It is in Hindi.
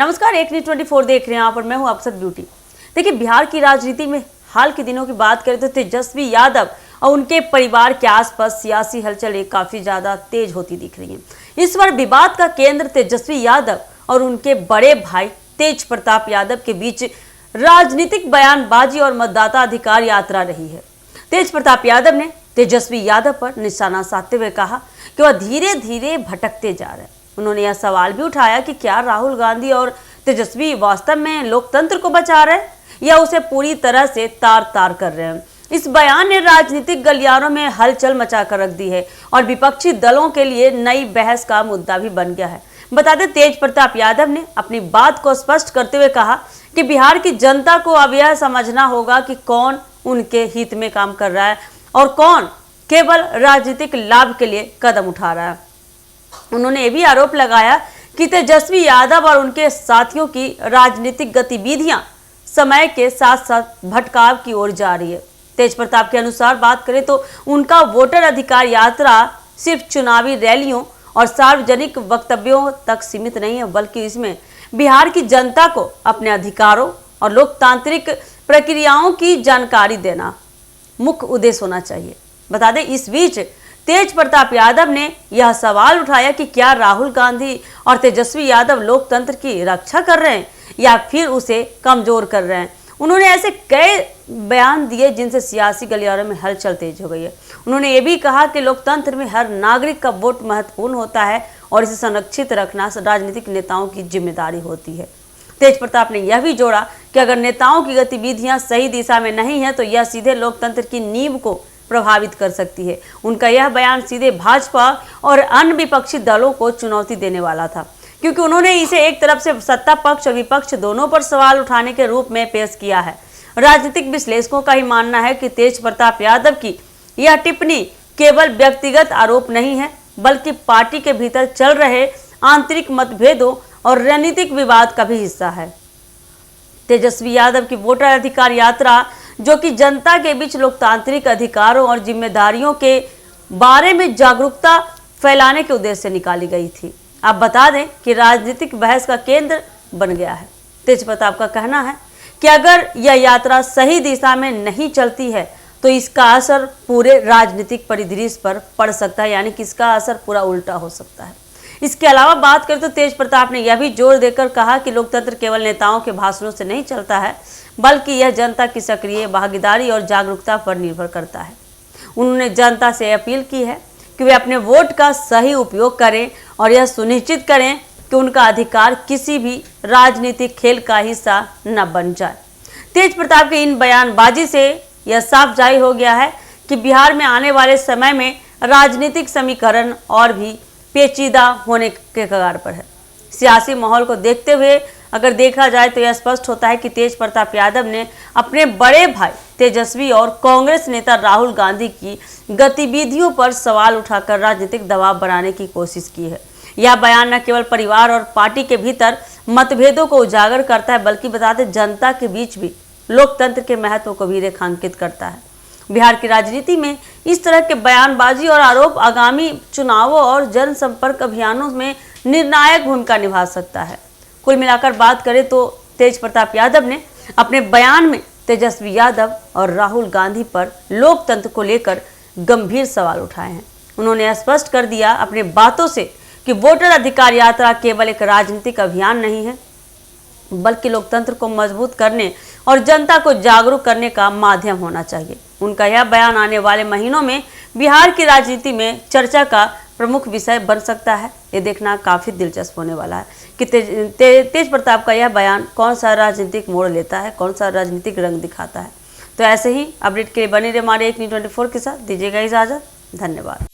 नमस्कार, एक न्यूज़ 24 देख रहे हैं आप और मैं हूं अक्षत ब्यूटी। देखिए, बिहार की राजनीति में हाल के दिनों की बात करें तो तेजस्वी यादव और उनके परिवार के आसपास सियासी हलचलें काफी ज्यादा तेज होती दिख रही हैं। इस बार विवाद का केंद्र तेजस्वी यादव और उनके बड़े भाई तेज प्रताप यादव के बीच राजनीतिक बयानबाजी और मतदाता अधिकार यात्रा रही है। तेज प्रताप यादव ने तेजस्वी यादव पर निशाना साधते हुए कहा कि वह धीरे धीरे भटकते जा रहे हैं। उन्होंने यह सवाल भी उठाया कि क्या राहुल गांधी और तेजस्वी वास्तव में लोकतंत्र को बचा रहे हैं या उसे पूरी तरह से तार तार कर रहे हैं। इस बयान ने राजनीतिक गलियारों में हलचल मचा कर रख दी है और विपक्षी दलों के लिए नई बहस का मुद्दा भी बन गया है। बता दें, तेज प्रताप यादव ने अपनी बात को स्पष्ट करते हुए कहा कि बिहार की जनता को अब यह समझना होगा कि कौन उनके हित में काम कर रहा है और कौन केवल राजनीतिक लाभ के लिए कदम उठा रहा है। उन्होंने ये भी आरोप लगाया कि तेजस्वी यादव और उनके साथियों की राजनीतिक गतिविधियां समय के साथ साथ भटकाव की ओर जा रही है। तेज प्रताप के अनुसार बात करें तो उनका वोटर अधिकार यात्रा सिर्फ चुनावी रैलियों और सार्वजनिक वक्तव्यों तक सीमित नहीं है, बल्कि इसमें बिहार की जनता को अपने अधिकारों और लोकतांत्रिक प्रक्रियाओं की जानकारी देना मुख्य उद्देश्य होना चाहिए। बता दें, इस बीच तेज प्रताप यादव ने यह सवाल उठाया कि क्या राहुल गांधी और तेजस्वी यादव लोकतंत्र की रक्षा कर रहे हैं या फिर उसे कमजोर कर रहे हैं। उन्होंने ऐसे कई बयान दिए जिनसे सियासी गलियारों में हलचल तेज हो गई है। उन्होंने ये भी कहा कि लोकतंत्र में हर नागरिक का वोट महत्वपूर्ण होता है और इसे संरक्षित रखना राजनीतिक नेताओं की जिम्मेदारी होती है। तेज प्रताप ने यह भी जोड़ा कि अगर नेताओं की गतिविधियां सही दिशा में नहीं है तो यह सीधे लोकतंत्र की नींव को प्रभावित कर सकती है। उनका यह बयान सीधे भाजपा और अन्य विपक्षी दलों को चुनौती देने वाला था, क्योंकि उन्होंने इसे एक तरफ से सत्ता पक्ष और विपक्ष दोनों पर सवाल उठाने के रूप में पेश किया है। राजनीतिक विश्लेषकों का ही मानना है कि तेज प्रताप यादव की यह टिप्पणी केवल व्यक्तिगत आरोप नहीं है, बल्कि पार्टी के भीतर चल रहे आंतरिक मतभेदों और रणनीतिक विवाद का भी हिस्सा है। तेजस्वी यादव की वोटर अधिकार यात्रा, जो कि जनता के बीच लोकतांत्रिक अधिकारों और जिम्मेदारियों के बारे में जागरूकता फैलाने के उद्देश्य से निकाली गई थी, आप बता दें कि राजनीतिक बहस का केंद्र बन गया है। तेज प्रताप का कहना है कि अगर यह यात्रा सही दिशा में नहीं चलती है तो इसका असर पूरे राजनीतिक परिदृश्य पर पड़ सकता है, यानी कि इसका असर पूरा उल्टा हो सकता है। इसके अलावा बात करें तो तेज प्रताप ने यह भी जोर देकर कहा कि लोकतंत्र केवल नेताओं के भाषणों से नहीं चलता है, बल्कि यह जनता की सक्रिय भागीदारी और जागरूकता पर निर्भर करता है। उन्होंने जनता से अपील की है कि वे अपने वोट का सही उपयोग करें और यह सुनिश्चित करें कि उनका अधिकार किसी भी राजनीतिक खेल का हिस्सा न बन जाए। तेज प्रताप के इन बयानबाजी से यह साफ जाहिर हो गया है कि बिहार में आने वाले समय में राजनीतिक समीकरण और भी पेचीदा होने के कगार पर है। सियासी माहौल को देखते हुए अगर देखा जाए तो यह स्पष्ट होता है कि तेज प्रताप यादव ने अपने बड़े भाई तेजस्वी और कांग्रेस नेता राहुल गांधी की गतिविधियों पर सवाल उठाकर राजनीतिक दबाव बनाने की कोशिश की है। यह बयान न केवल परिवार और पार्टी के भीतर मतभेदों को उजागर करता है, बल्कि बताते जनता के बीच भी लोकतंत्र के महत्व को भी रेखांकित करता है। बिहार की राजनीति में इस तरह के बयानबाजी और आरोप आगामी चुनावों और जनसंपर्क अभियानों में निर्णायक भूमिका निभा सकता है। कुल मिलाकर बात करें तो तेज प्रताप यादव ने अपने बयान में तेजस्वी यादव और राहुल गांधी पर लोकतंत्र को लेकर गंभीर सवाल उठाए हैं। उन्होंने यह स्पष्ट कर दिया अपने बातों से कि वोटर अधिकार यात्रा केवल एक राजनीतिक अभियान नहीं है, बल्कि लोकतंत्र को मजबूत करने और जनता को जागरूक करने का माध्यम होना चाहिए। उनका यह बयान आने वाले महीनों में बिहार की राजनीति में चर्चा का प्रमुख विषय बन सकता है। ये देखना काफ़ी दिलचस्प होने वाला है कि तेज प्रताप का यह बयान कौन सा राजनीतिक मोड़ लेता है, कौन सा राजनीतिक रंग दिखाता है। तो ऐसे ही अपडेट के लिए बने रहे हमारे एक न्यूज़ 24 के साथ। दीजिएगा इजाज़त। धन्यवाद।